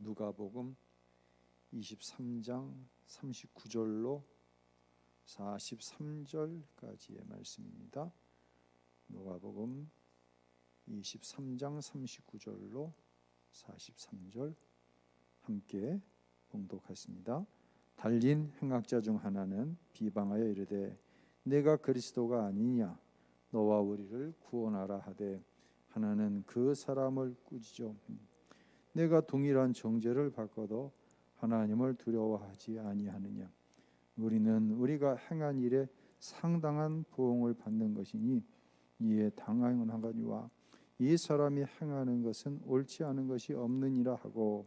누가복음 23장 39절로 43절까지의 말씀입니다. 누가복음 23장 39절로 43절 함께 봉독하겠습니다. 달린 행악자 중 하나는 비방하여 이르되 내가 그리스도가 아니냐 너와 우리를 구원하라 하되 하나는 그 사람을 꾸짖어 내가 동일한 정죄를 받고도 하나님을 두려워하지 아니하느냐 우리는 우리가 행한 일에 상당한 보응을 받는 것이니 이에 당하거니와 이 사람이 행하는 것은 옳지 않은 것이 없느니라 하고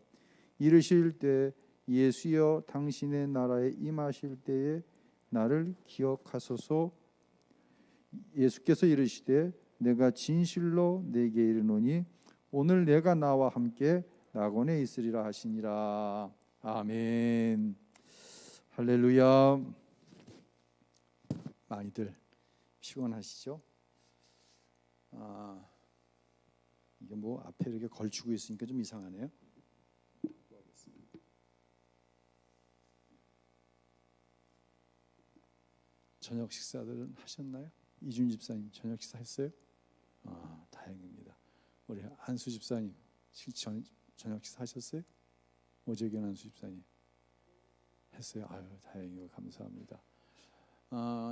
이르실 때 예수여 당신의 나라에 임하실 때에 나를 기억하소서. 예수께서 이르시되 내가 진실로 네게 이르노니 오늘 내가 나와 함께 낙원에 있으리라 하시니라. 아멘. 할렐루야. 많이들 피곤하시죠? 이게 뭐 앞에 이렇게 걸치고 있으니까 좀 이상하네요. 저녁 식사들은 하셨나요? 이준 집사님 저녁 식사 했어요? 다행입니다. 우리 안수 집사님 저녁 식사 하셨어요? 오재견 안수 집사님 했어요? 다행이고 감사합니다.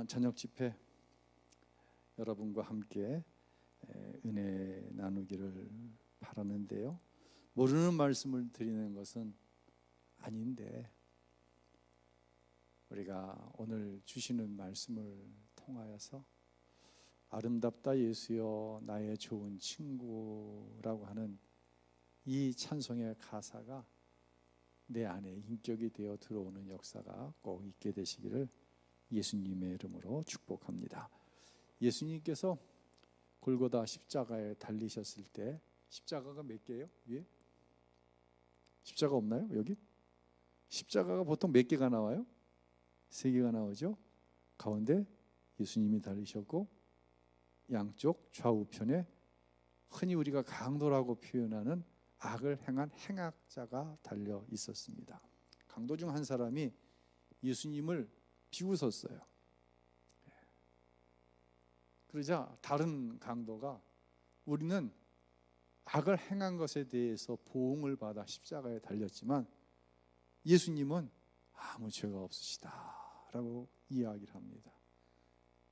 저녁 집회 여러분과 함께 은혜 나누기를 바라는데요. 모르는 말씀을 드리는 것은 아닌데 우리가 오늘 주시는 말씀을 통하여서 아름답다 예수여 나의 좋은 친구라고 하는 이 찬송의 가사가 내 안에 인격이 되어 들어오는 역사가 꼭 있게 되시기를 예수님의 이름으로 축복합니다. 예수님께서 골고다 십자가에 달리셨을 때 십자가가 몇 개예요? 위에? 십자가 없나요? 여기? 십자가가 보통 몇 개가 나와요? 3개가 나오죠. 가운데 예수님이 달리셨고 양쪽 좌우편에 흔히 우리가 강도라고 표현하는 악을 행한 행악자가 달려 있었습니다. 강도 중 한 사람이 예수님을 비웃었어요. 그러자 다른 강도가 우리는 악을 행한 것에 대해서 보응을 받아 십자가에 달렸지만 예수님은 아무 죄가 없으시다 라고 이야기를 합니다.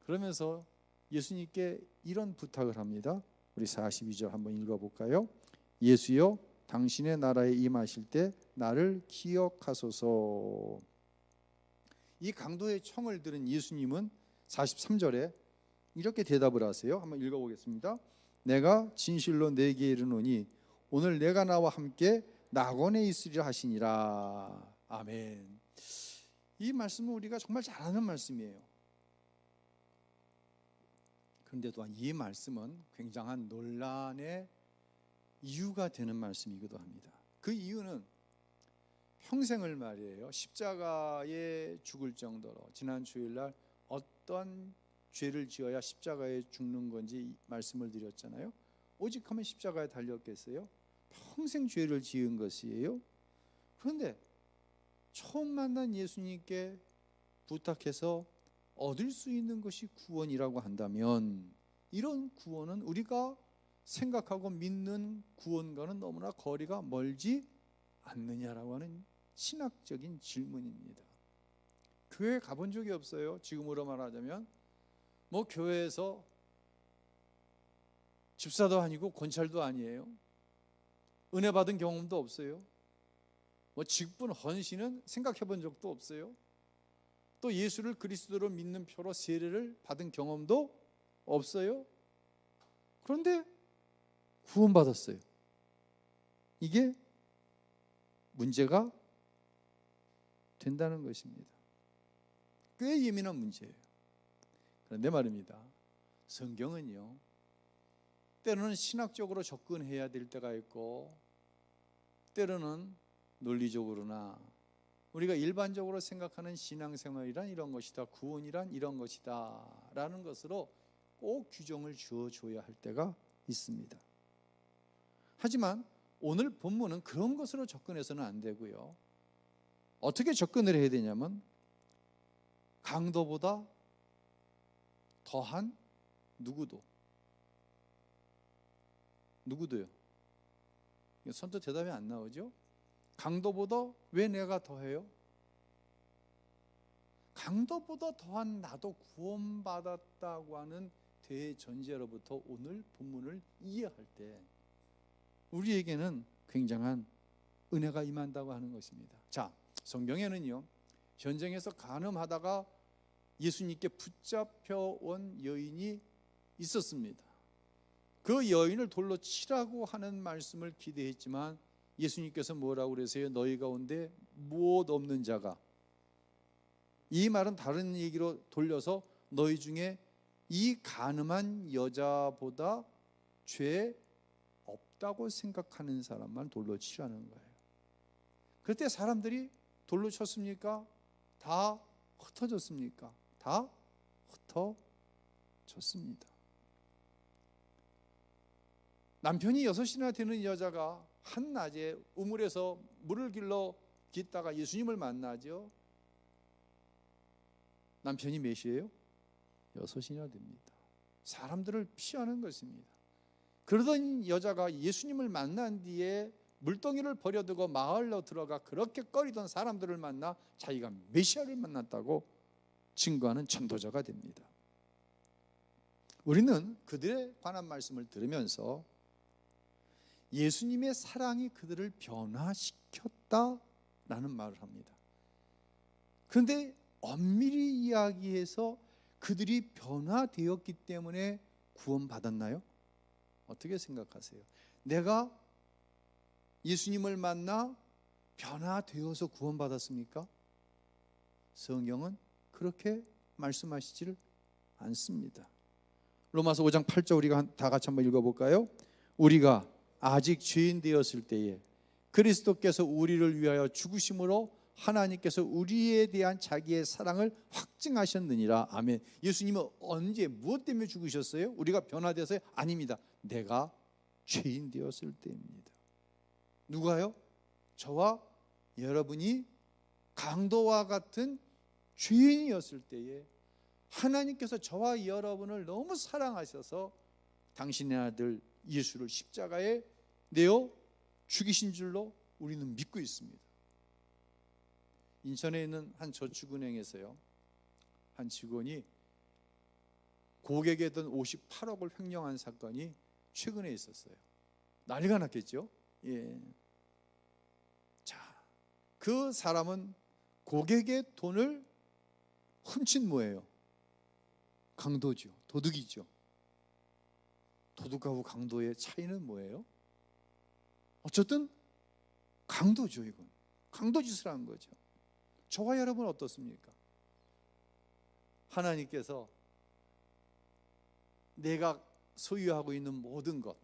그러면서 예수님께 이런 부탁을 합니다. 우리 42절 한번 읽어볼까요? 예수여 당신의 나라에 임하실 때 나를 기억하소서. 이 강도의 청을 들은 예수님은 43절에 이렇게 대답을 하세요. 한번 읽어보겠습니다. 내가 진실로 네게 이르노니 오늘 내가 나와 함께 낙원에 있으리라 하시니라. 아멘. 이 말씀은 우리가 정말 잘 아는 말씀이에요. 그런데 또한 이 말씀은 굉장한 논란의 이유가 되는 말씀이기도 합니다. 그 이유는 평생을 말이에요. 십자가에 죽을 정도로 지난 주일날 어떤 죄를 지어야 십자가에 죽는 건지 말씀을 드렸잖아요. 오직 하면 십자가에 달렸겠어요? 평생 죄를 지은 것이에요. 그런데 처음 만난 예수님께 부탁해서 얻을 수 있는 것이 구원이라고 한다면 이런 구원은 우리가 생각하고 믿는 구원과는 너무나 거리가 멀지 않느냐라고 하는 신학적인 질문입니다. 교회에 가본 적이 없어요. 지금으로 말하자면 뭐 교회에서 집사도 아니고 권찰도 아니에요. 은혜 받은 경험도 없어요. 뭐 직분 헌신은 생각해 본 적도 없어요. 또 예수를 그리스도로 믿는 표로 세례를 받은 경험도 없어요. 그런데 구원받았어요. 이게 문제가 된다는 것입니다. 꽤 예민한 문제예요. 그런데 말입니다. 성경은요, 때로는 신학적으로 접근해야 될 때가 있고 때로는 논리적으로나 우리가 일반적으로 생각하는 신앙생활이란 이런 것이다, 구원이란 이런 것이다 라는 것으로 꼭 규정을 주어줘야 할 때가 있습니다. 하지만 오늘 본문은 그런 것으로 접근해서는 안 되고요. 어떻게 접근을 해야 되냐면 강도보다 더한 누구도요? 선뜻 대답이 안 나오죠? 강도보다 왜 내가 더해요? 강도보다 더한 나도 구원받았다고 하는 대전제로부터 오늘 본문을 이해할 때 우리에게는 굉장한 은혜가 임한다고 하는 것입니다. 자, 성경에는요, 전쟁에서 간음하다가 예수님께 붙잡혀온 여인이 있었습니다. 그 여인을 돌로 치라고 하는 말씀을 기대했지만 예수님께서 뭐라고 그러세요? 너희 가운데 무엇 없는 자가, 이 말은 다른 얘기로 돌려서 너희 중에 이 간음한 여자보다 죄 없다고 생각하는 사람만 돌로 치라는 거예요. 그때 사람들이 돌로 쳤습니까? 다 흩어졌습니까? 다 흩어졌습니다. 남편이 6이나 되는 여자가 한낮에 우물에서 물을 길러 깃다가 예수님을 만나죠. 남편이 몇이에요? 6이나 됩니다. 사람들을 피하는 것입니다. 그러던 여자가 예수님을 만난 뒤에 물동이를 버려두고 마을로 들어가 그렇게 꺼리던 사람들을 만나 자기가 메시아를 만났다고 증거하는 전도자가 됩니다. 우리는 그들에 관한 말씀을 들으면서 예수님의 사랑이 그들을 변화시켰다라는 말을 합니다. 그런데 엄밀히 이야기해서 그들이 변화되었기 때문에 구원받았나요? 어떻게 생각하세요? 내가 예수님을 만나 변화되어서 구원받았습니까? 성경은 그렇게 말씀하시지를 않습니다. 로마서 5장 8절 우리가 다 같이 한번 읽어볼까요? 우리가 아직 죄인 되었을 때에 그리스도께서 우리를 위하여 죽으심으로 하나님께서 우리에 대한 자기의 사랑을 확증하셨느니라. 아멘. 예수님은 언제 무엇 때문에 죽으셨어요? 우리가 변화돼서요? 아닙니다. 내가 죄인 되었을 때입니다. 누가요? 저와 여러분이 강도와 같은 죄인이었을 때에 하나님께서 저와 여러분을 너무 사랑하셔서 당신의 아들 예수를 십자가에 내어 죽이신 줄로 우리는 믿고 있습니다. 인천에 있는 한 저축은행에서요, 한 직원이 고객에 든 58억을 횡령한 사건이 최근에 있었어요. 난리가 났겠죠? 예. 자, 그 사람은 고객의 돈을 훔친 뭐예요? 강도죠. 도둑이죠. 도둑하고 강도의 차이는 뭐예요? 어쨌든 강도죠. 이건 강도짓을 한 거죠. 저와 여러분은 어떻습니까? 하나님께서 내가 소유하고 있는 모든 것,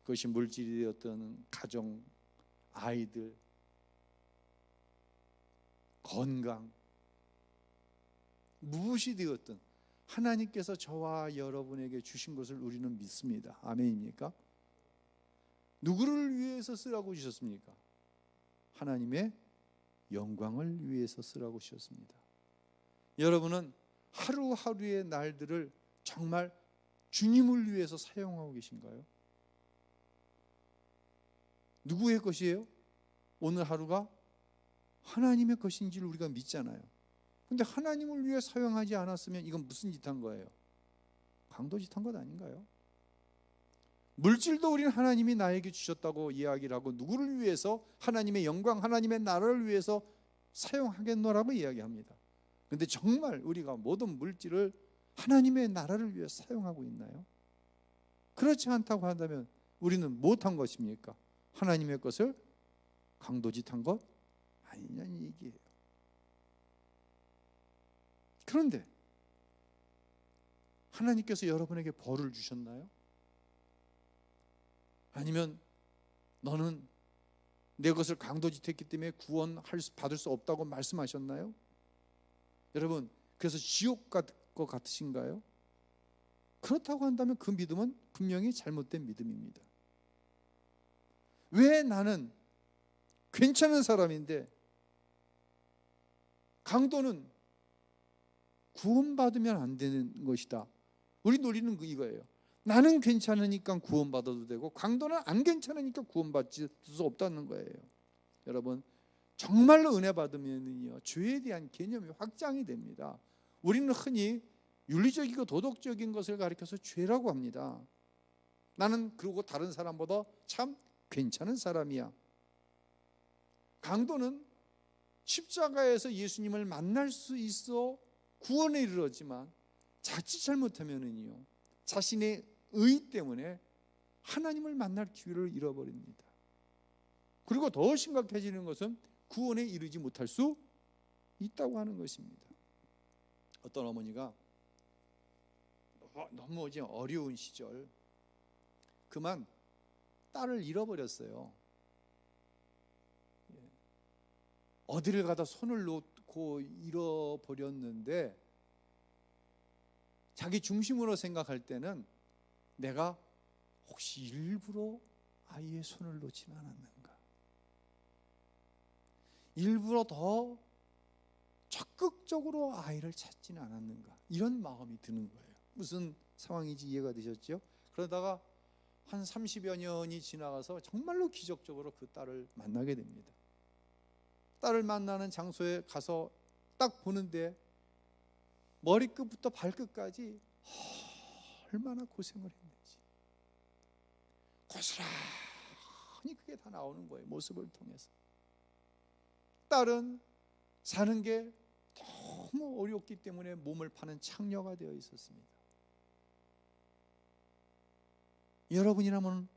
그것이 물질이 되었든 가정, 아이들, 건강, 무엇이 되었든 하나님께서 저와 여러분에게 주신 것을 우리는 믿습니다. 아멘입니까? 누구를 위해서 쓰라고 주셨습니까? 하나님의 영광을 위해서 쓰라고 주셨습니다. 여러분은 하루하루의 날들을 정말 주님을 위해서 사용하고 계신가요? 누구의 것이에요? 오늘 하루가 하나님의 것인 줄 우리가 믿잖아요. 근데 하나님을 위해 사용하지 않았으면 이건 무슨 짓 한 거예요? 강도짓 한 것 아닌가요? 물질도 우리는 하나님이 나에게 주셨다고 이야기를 하고 누구를 위해서? 하나님의 영광, 하나님의 나라를 위해서 사용하겠노라고 이야기합니다. 그런데 정말 우리가 모든 물질을 하나님의 나라를 위해 사용하고 있나요? 그렇지 않다고 한다면 우리는 못한 것입니까? 하나님의 것을 강도짓한 것 아니냐는 얘기예요. 그런데 하나님께서 여러분에게 벌을 주셨나요? 아니면 너는 내 것을 강도짓했기 때문에 받을 수 없다고 말씀하셨나요? 여러분, 그래서 지옥 갈 것 같으신가요? 그렇다고 한다면 그 믿음은 분명히 잘못된 믿음입니다. 왜 나는 괜찮은 사람인데 강도는 구원받으면 안 되는 것이다. 우리 논리는 이거예요. 나는 괜찮으니까 구원받아도 되고 강도는 안 괜찮으니까 구원받을 수 없다는 거예요. 여러분, 정말로 은혜 받으면요, 죄에 대한 개념이 확장이 됩니다. 우리는 흔히 윤리적이고 도덕적인 것을 가리켜서 죄라고 합니다. 나는 그러고 다른 사람보다 참 괜찮은 사람이야. 강도는 십자가에서 예수님을 만날 수 있어 구원에 이르렀지만 자칫 잘못하면은요, 자신의 의 때문에 하나님을 만날 기회를 잃어버립니다. 그리고 더 심각해지는 것은 구원에 이르지 못할 수 있다고 하는 것입니다. 어떤 어머니가 너무 어려운 시절 그만 딸을 잃어버렸어요. 어디를 가다 손을 놓고 잃어버렸는데 자기 중심으로 생각할 때는 내가 혹시 일부러 아이의 손을 놓지는 않았는가, 일부러 더 적극적으로 아이를 찾지는 않았는가, 이런 마음이 드는 거예요. 무슨 상황인지 이해가 되셨죠? 그러다가 한 30여 년이 지나가서 정말로 기적적으로 그 딸을 만나게 됩니다. 딸을 만나는 장소에 가서 딱 보는데 머리끝부터 발끝까지 얼마나 고생을 했는지 고스란히 그게 다 나오는 거예요. 모습을 통해서. 딸은 사는 게 너무 어렵기 때문에 몸을 파는 창녀가 되어 있었습니다. 여러분이라면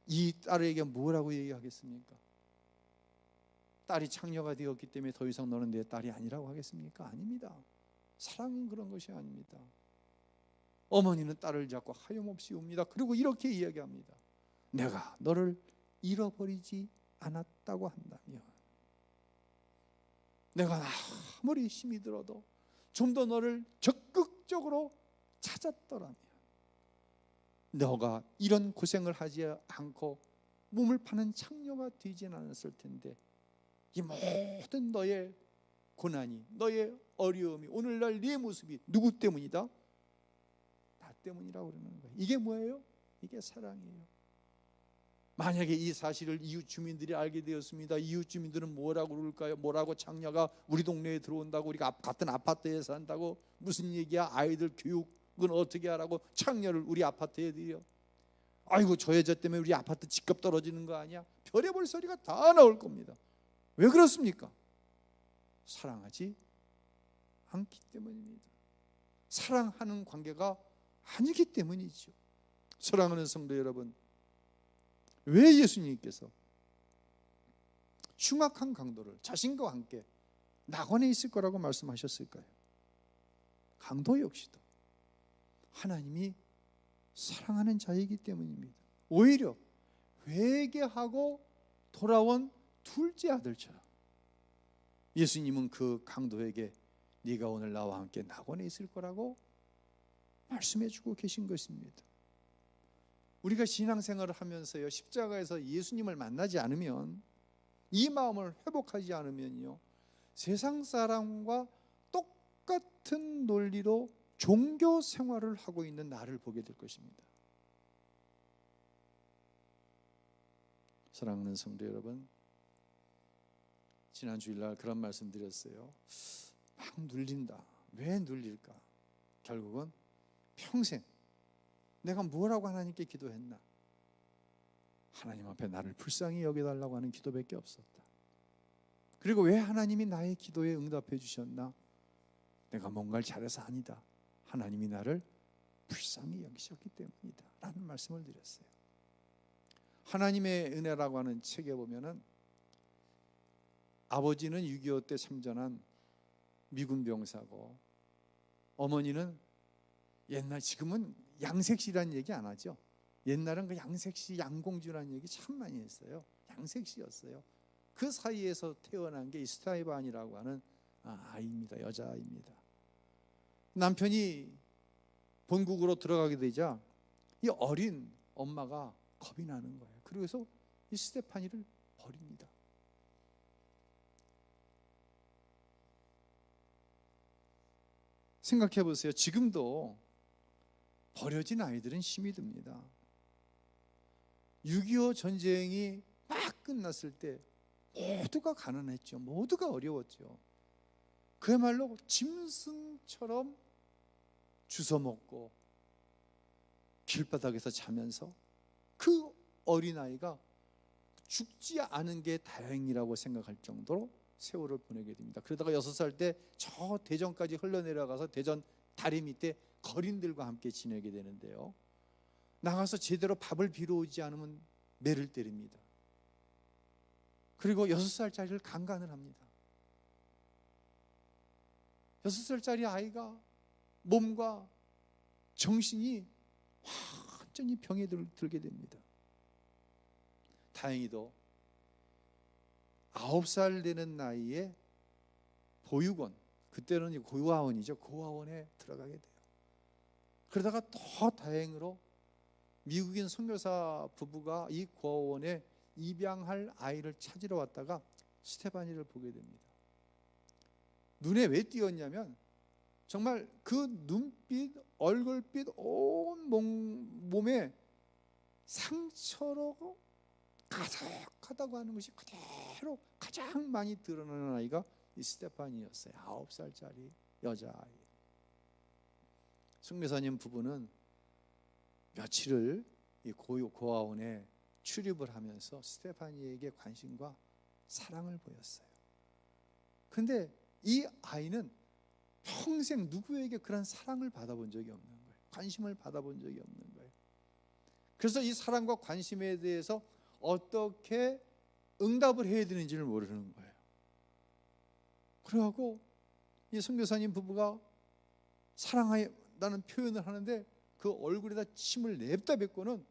이 딸에게 뭐라고 얘기하겠습니까? 딸이 창녀가 되었기 때문에 더 이상 너는 내 딸이 아니라고 하겠습니까? 아닙니다. 사랑은 그런 것이 아닙니다. 어머니는 딸을 잡고 하염없이 웁니다. 그리고 이렇게 이야기합니다. 내가 너를 잃어버리지 않았다고 한다면, 내가 아무리 힘이 들어도 좀 더 너를 적극적으로 찾았더라면 너가 이런 고생을 하지 않고 몸을 파는 창녀가 되진 않았을 텐데, 이 모든 너의 고난이, 너의 어려움이, 오늘날 네 모습이 누구 때문이다? 나 때문이라고 그러는 거예요. 이게 뭐예요? 이게 사랑이에요. 만약에 이 사실을 이웃 주민들이 알게 되었습니다. 이웃 주민들은 뭐라고 그럴까요? 뭐라고 창녀가 우리 동네에 들어온다고, 우리가 같은 아파트에 산다고, 무슨 얘기야? 아이들 교육은 어떻게 하라고 창녀를 우리 아파트에 들여? 아이고 저 여자 때문에 우리 아파트 집값 떨어지는 거 아니야? 별의별 소리가 다 나올 겁니다. 왜 그렇습니까? 사랑하지 않기 때문입니다. 사랑하는 관계가 아니기 때문이죠. 사랑하는 성도 여러분, 왜 예수님께서 흉악한 강도를 자신과 함께 낙원에 있을 거라고 말씀하셨을까요? 강도 역시도 하나님이 사랑하는 자이기 때문입니다. 오히려 회개하고 돌아온 둘째 아들처럼 예수님은 그 강도에게 네가 오늘 나와 함께 낙원에 있을 거라고 말씀해 주고 계신 것입니다. 우리가 신앙생활을 하면서요, 십자가에서 예수님을 만나지 않으면, 이 마음을 회복하지 않으면요, 세상 사람과 똑같은 논리로 종교 생활을 하고 있는 나를 보게 될 것입니다. 사랑하는 성도 여러분, 지난 주일날 그런 말씀 드렸어요. 막 눌린다. 왜 눌릴까? 결국은 평생 내가 뭐라고 하나님께 기도했나? 하나님 앞에 나를 불쌍히 여겨달라고 하는 기도밖에 없었다. 그리고 왜 하나님이 나의 기도에 응답해 주셨나? 내가 뭔가를 잘해서 아니다. 하나님이 나를 불쌍히 여기셨기 때문이다 라는 말씀을 드렸어요. 하나님의 은혜라고 하는 책에 보면은 아버지는 6.25 때 참전한 미군 병사고, 어머니는 옛날, 지금은 양색시라는 얘기 안 하죠. 옛날은 그 양색시, 양공주라는 얘기 참 많이 했어요. 양색시였어요. 그 사이에서 태어난 게 스타이반이라고 하는 아이입니다. 여자아이입니다. 남편이 본국으로 들어가게 되자 이 어린 엄마가 겁이 나는 거예요. 그래서 이 스데파니를 버립니다. 생각해 보세요. 지금도 버려진 아이들은 힘이 듭니다. 6.25 전쟁이 막 끝났을 때 모두가 가난했죠. 모두가 어려웠죠. 그야말로 짐승처럼 주워먹고 길바닥에서 자면서 그 어린아이가 죽지 않은 게 다행이라고 생각할 정도로 세월을 보내게 됩니다. 그러다가 6살 때 저 대전까지 흘러내려가서 대전 다리 밑에 거린들과 함께 지내게 되는데요, 나가서 제대로 밥을 빌어오지 않으면 매를 때립니다. 그리고 6살짜리를 강간을 합니다. 6살짜리 아이가 몸과 정신이 완전히 병에 들게 됩니다. 다행히도 9살 되는 나이에 보육원, 그때는 고아원이죠. 고아원에 들어가게 돼요. 그러다가 더 다행으로 미국인 선교사 부부가 이 고아원에 입양할 아이를 찾으러 왔다가 스테파니를 보게 됩니다. 눈에 왜 띄었냐면 정말 그 눈빛, 얼굴빛, 온 몸에 상처로 가득하다고 하는 것이 그대로 가장 많이 드러나는 아이가 이 스테파니였어요. 9살짜리 여자아이. 선교사님 부부는 며칠을 이 고아원에 출입을 하면서 스테파니에게 관심과 사랑을 보였어요. 그런데 이 아이는 평생 누구에게 그런 사랑을 받아본 적이 없는 거예요. 관심을 받아본 적이 없는 거예요. 그래서 이 사랑과 관심에 대해서 어떻게 응답을 해야 되는지를 모르는 거예요. 그래갖고 이 선교사님 부부가 사랑한다는 표현을 하는데 그 얼굴에다 침을 냅다 뱉고는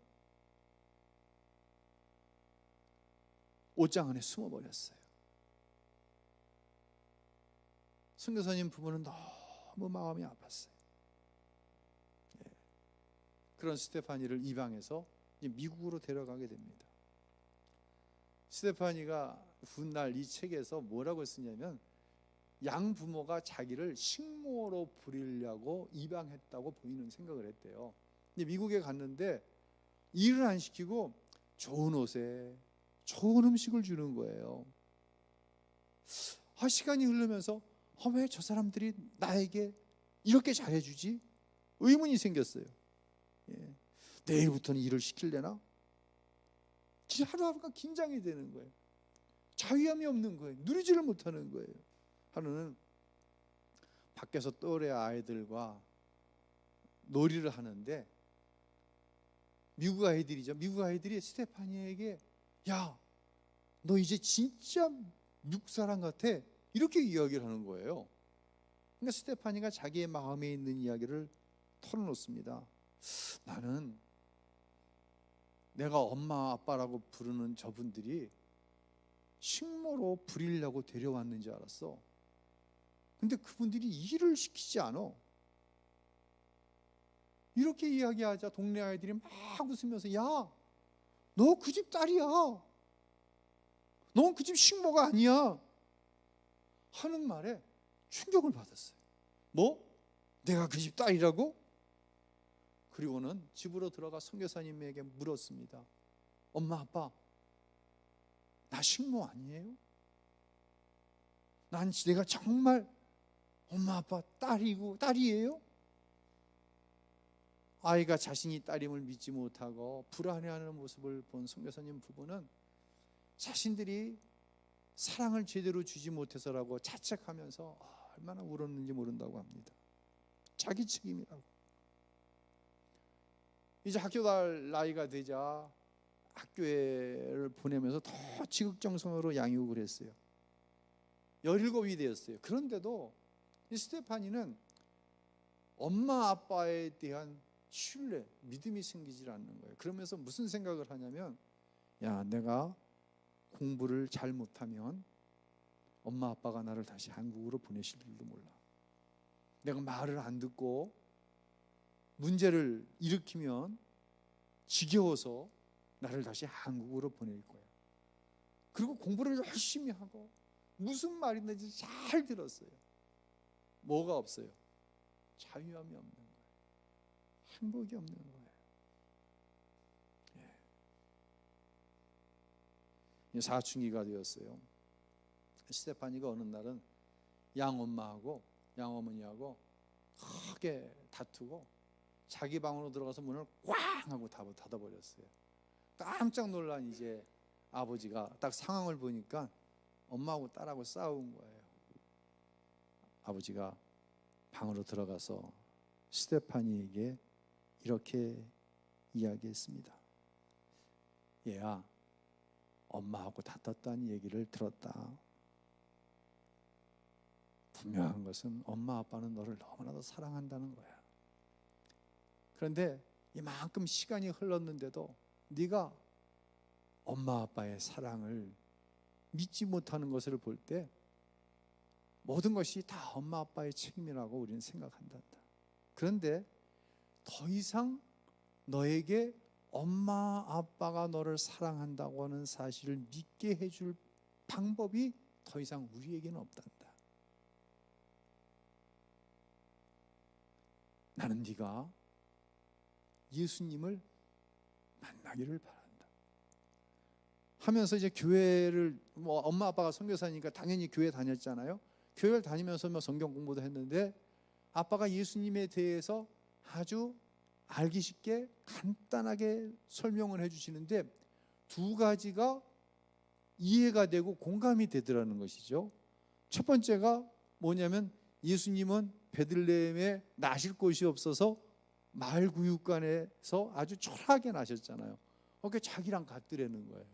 옷장 안에 숨어버렸어요. 선교사님 부부는 너무 마음이 아팠어요. 그런 스테파니를 입양해서 미국으로 데려가게 됩니다. 스테파니가 훗날 이 책에서 뭐라고 쓰냐면 양부모가 자기를 식모로 부리려고 입양했다고 본인은 생각을 했대요. 근데 미국에 갔는데 일을 안 시키고 좋은 옷에 좋은 음식을 주는 거예요. 시간이 흐르면서 왜 저 사람들이 나에게 이렇게 잘해주지? 의문이 생겼어요. 내일부터는 일을 시킬래나? 진짜 하루하루가 긴장이 되는 거예요. 자유함이 없는 거예요. 누리지를 못하는 거예요. 하루는 밖에서 또래 아이들과 놀이를 하는데 미국 아이들이죠. 미국 아이들이 스테파니에게 야, 너 이제 진짜 미국 사람 같아, 이렇게 이야기를 하는 거예요. 그러니까 스테파니가 자기의 마음에 있는 이야기를 털어놓습니다. 나는 내가 엄마 아빠라고 부르는 저분들이 식모로 부리려고 데려왔는 줄 알았어. 근데 그분들이 일을 시키지 않아. 이렇게 이야기하자 동네 아이들이 막 웃으면서 야, 너 그 집 딸이야. 넌 그 집 식모가 아니야. 하는 말에 충격을 받았어요. 뭐? 내가 그 집 딸이라고? 그리고는 집으로 들어가 선교사님에게 물었습니다. 엄마 아빠, 나 식모 아니에요? 내가 정말 엄마 아빠 딸이에요? 아이가 자신이 딸임을 믿지 못하고 불안해하는 모습을 본 선교사님 부부는 자신들이 사랑을 제대로 주지 못해서라고 자책하면서 얼마나 울었는지 모른다고 합니다. 자기 책임이라고. 이제 학교 갈 나이가 되자 학교를 보내면서 더 지극정성으로 양육을 했어요. 17이 되었어요. 그런데도 이 스테파니는 엄마 아빠에 대한 신뢰, 믿음이 생기질 않는 거예요. 그러면서 무슨 생각을 하냐면 야, 내가 공부를 잘 못하면 엄마 아빠가 나를 다시 한국으로 보내실 줄도 몰라. 내가 말을 안 듣고 문제를 일으키면 지겨워서 나를 다시 한국으로 보낼 거야. 그리고 공부를 열심히 하고 무슨 말이든지 잘 들었어요. 뭐가 없어요? 자유함이 없는 거예요. 행복이 없는 거예요. 사춘기가 되었어요. 스테파니가 어느 날은 양엄마하고 양어머니하고 크게 다투고 자기 방으로 들어가서 문을 꽝 하고 닫아버렸어요. 깜짝 놀란 이제 아버지가 딱 상황을 보니까 엄마하고 딸하고 싸운 거예요. 아버지가 방으로 들어가서 스테파니에게 이렇게 이야기했습니다. 얘야, 엄마하고 다퉜다는 얘기를 들었다. 분명한 것은 엄마 아빠는 너를 너무나도 사랑한다는 거야. 그런데 이만큼 시간이 흘렀는데도 네가 엄마 아빠의 사랑을 믿지 못하는 것을 볼 때 모든 것이 다 엄마 아빠의 책임이라고 우리는 생각한다. 그런데 더 이상 너에게 엄마 아빠가 너를 사랑한다고 하는 사실을 믿게 해줄 방법이 더 이상 우리에게는 없단다. 나는 네가 예수님을 만나기를 바란다 하면서 이제 교회를 엄마 아빠가 선교사니까 당연히 교회 다녔잖아요. 교회를 다니면서 성경 공부도 했는데 아빠가 예수님에 대해서 아주 알기 쉽게 간단하게 설명을 해주시는데 두 가지가 이해가 되고 공감이 되더라는 것이죠. 첫 번째가 뭐냐면 예수님은 베들레헴에 나실 곳이 없어서 마을 구육관에서 아주 초라하게 나셨잖아요. 그러니까 자기랑 같더라는 거예요.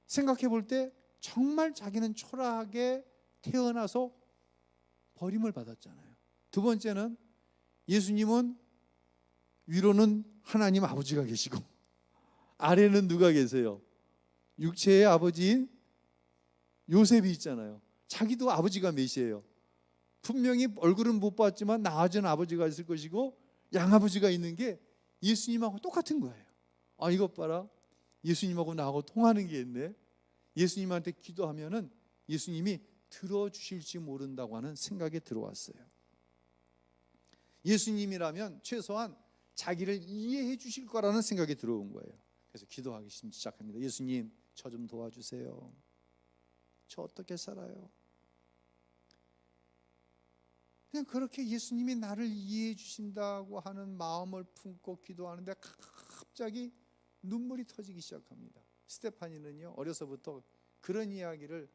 생각해 볼 때 정말 자기는 초라하게 태어나서 버림을 받았잖아요. 두 번째는 예수님은 위로는 하나님 아버지가 계시고 아래는 누가 계세요? 육체의 아버지인 요셉이 있잖아요. 자기도 아버지가 메시아예요. 분명히 얼굴은 못 봤지만 낳아준 아버지가 있을 것이고 양아버지가 있는 게 예수님하고 똑같은 거예요. 아, 이것 봐라. 예수님하고 나하고 통하는 게 있네. 예수님한테 기도하면은 예수님이 들어주실지 모른다고 하는 생각이 들어왔어요. 예수님이라면 최소한 자기를 이해해 주실 거라는 생각이 들어온 거예요. 그래서 기도하기 시작합니다. 예수님, 저 좀 도와주세요. 저 어떻게 살아요? 그냥 그렇게 예수님이 나를 이해해 주신다고 하는 마음을 품고 기도하는데 갑자기 눈물이 터지기 시작합니다. 스테파니는요, 어려서부터 그런 이야기를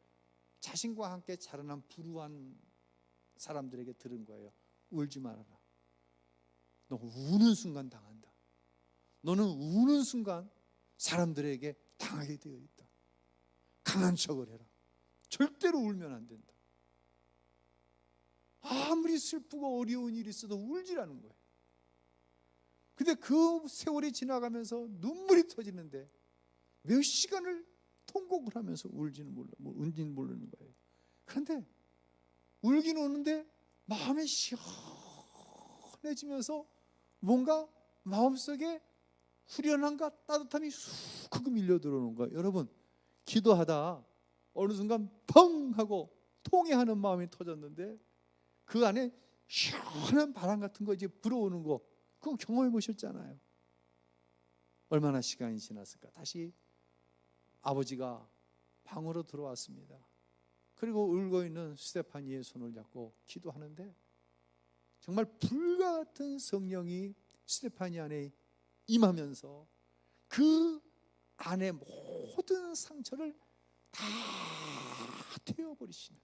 자신과 함께 자라난 불우한 사람들에게 들은 거예요. 울지 말아라. 너 우는 순간 당한다. 너는 우는 순간 사람들에게 당하게 되어 있다. 강한 척을 해라. 절대로 울면 안 된다. 아무리 슬프고 어려운 일이 있어도 울지라는 거예요. 근데 그 세월이 지나가면서 눈물이 터지는데 몇 시간을 통곡을 하면서 울지는 모르는 거예요. 그런데 울긴 우는데 마음이 시원해지면서 뭔가 마음속에 후련함과 따뜻함이 쑥 하고 밀려 들어오는 거예요. 여러분, 기도하다 어느 순간 펑 하고 통해하는 마음이 터졌는데 그 안에 시원한 바람 같은 거 이제 불어오는 거, 그거 경험해 보셨잖아요. 얼마나 시간이 지났을까? 다시 아버지가 방으로 들어왔습니다. 그리고 울고 있는 스테파니의 손을 잡고 기도하는데 정말 불과 같은 성령이 스테파니 안에 임하면서 그 안에 모든 상처를 다 태워버리시는,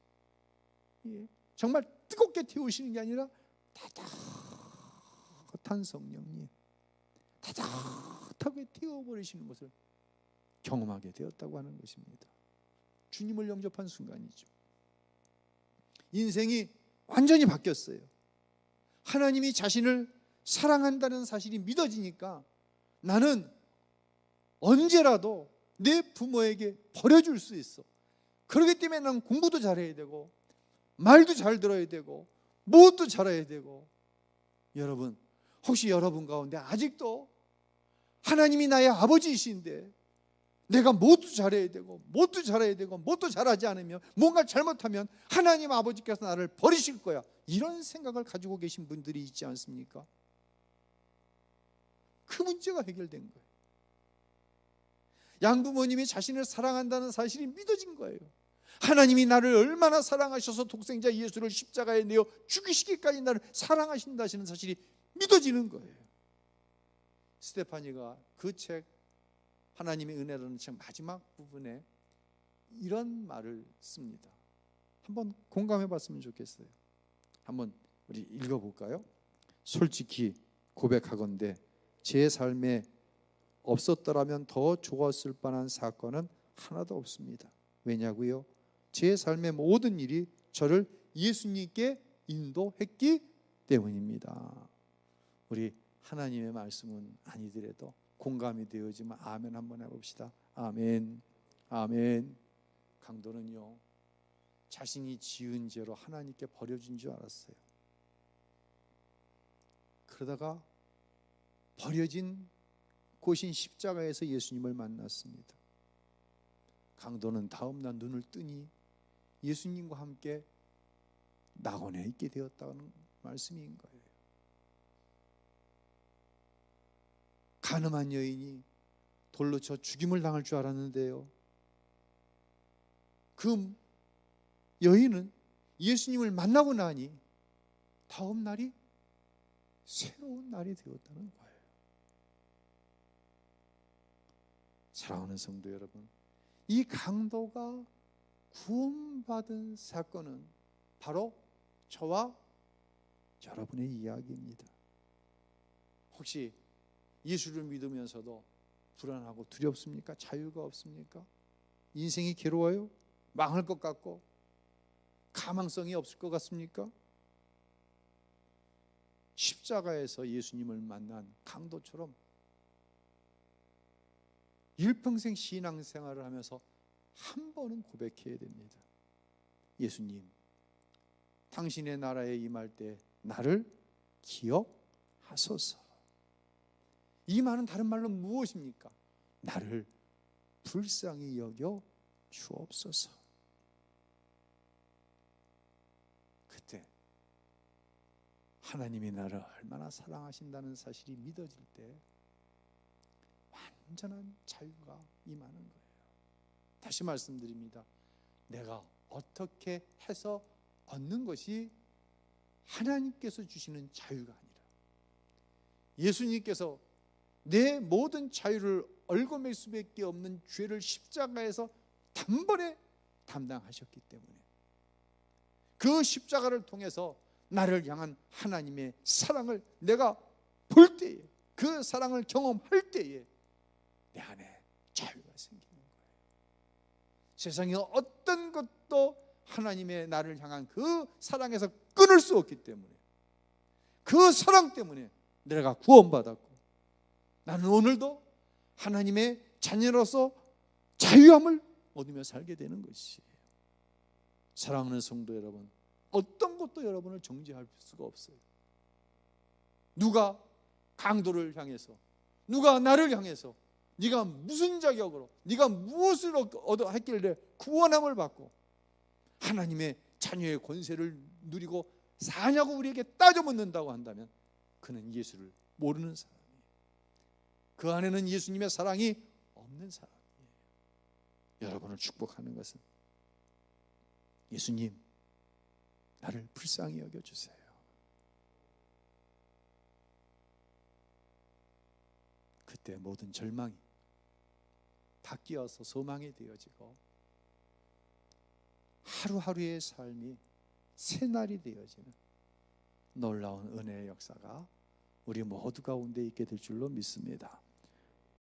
정말 뜨겁게 태우시는 게 아니라 따뜻한 성령님, 따뜻하게 태워버리시는 것을 경험하게 되었다고 하는 것입니다. 주님을 영접한 순간이죠. 인생이 완전히 바뀌었어요. 하나님이 자신을 사랑한다는 사실이 믿어지니까 나는 언제라도 내 부모에게 버려줄 수 있어. 그렇기 때문에 난 공부도 잘해야 되고 말도 잘 들어야 되고 무엇도 잘해야 되고. 여러분, 혹시 여러분 가운데 아직도 하나님이 나의 아버지이신데 내가 뭣도 잘해야 되고 뭣도 잘해야 되고 뭣도 잘하지 않으면 뭔가 잘못하면 하나님 아버지께서 나를 버리실 거야, 이런 생각을 가지고 계신 분들이 있지 않습니까? 그 문제가 해결된 거예요. 양부모님이 자신을 사랑한다는 사실이 믿어진 거예요. 하나님이 나를 얼마나 사랑하셔서 독생자 예수를 십자가에 내어 죽이시기까지 나를 사랑하신다는 사실이 믿어지는 거예요. 스테파니가 그 책 하나님의 은혜라는 책 마지막 부분에 이런 말을 씁니다. 한번 공감해 봤으면 좋겠어요. 한번 우리 읽어볼까요? 솔직히 고백하건대 제 삶에 없었더라면 더 좋았을 뻔한 사건은 하나도 없습니다. 왜냐고요? 제 삶의 모든 일이 저를 예수님께 인도했기 때문입니다. 우리 하나님의 말씀은 아니더라도 공감이 되어지만 아멘 한번 해봅시다. 아멘. 아멘. 강도는요, 자신이 지은 죄로 하나님께 버려진 줄 알았어요. 그러다가 버려진 곳인 십자가에서 예수님을 만났습니다. 강도는 다음날 눈을 뜨니 예수님과 함께 낙원에 있게 되었다는 말씀인 거예요. 가늠한 여인이 돌로 쳐 죽임을 당할 줄 알았는데요, 그 여인은 예수님을 만나고 나니 다음 날이 새로운 날이 되었다는 거예요. 사랑하는 성도 여러분, 이 강도가 구원받은 사건은 바로 저와 여러분의 이야기입니다. 혹시 예수를 믿으면서도 불안하고 두렵습니까? 자유가 없습니까? 인생이 괴로워요? 망할 것 같고 가망성이 없을 것 같습니까? 십자가에서 예수님을 만난 강도처럼 일평생 신앙생활을 하면서 한 번은 고백해야 됩니다. 예수님, 당신의 나라에 임할 때 나를 기억하소서. 이 말은 다른 말로 무엇입니까? 나를 불쌍히 여겨 주옵소서. 그때 하나님이 나를 얼마나 사랑하신다는 사실이 믿어질 때 완전한 자유가 임하는 거예요. 다시 말씀드립니다. 내가 어떻게 해서 얻는 것이 하나님께서 주시는 자유가 아니라 예수님께서 내 모든 자유를 얽어맬 수밖에 없는 죄를 십자가에서 단번에 담당하셨기 때문에 그 십자가를 통해서 나를 향한 하나님의 사랑을 내가 볼 때에, 그 사랑을 경험할 때에 내 안에 자유가 생기는 거예요. 세상에 어떤 것도 하나님의 나를 향한 그 사랑에서 끊을 수 없기 때문에, 그 사랑 때문에 내가 구원받았고 나는 오늘도 하나님의 자녀로서 자유함을 얻으며 살게 되는 것이에요. 사랑하는 성도 여러분, 어떤 것도 여러분을 정죄할 수가 없어요. 누가 강도를 향해서, 누가 나를 향해서 네가 무슨 자격으로, 네가 무엇을 얻어 했길래 구원함을 받고 하나님의 자녀의 권세를 누리고 사냐고 우리에게 따져 묻는다고 한다면 그는 예수를 모르는 사람이에요. 그 안에는 예수님의 사랑이 없는 사람이에요. 여러분을 축복하는 것은 예수님, 나를 불쌍히 여겨주세요. 그때 모든 절망이 바뀌어서 소망이 되어지고 하루하루의 삶이 새날이 되어지는 놀라운 은혜의 역사가 우리 모두 가운데 있게 될 줄로 믿습니다.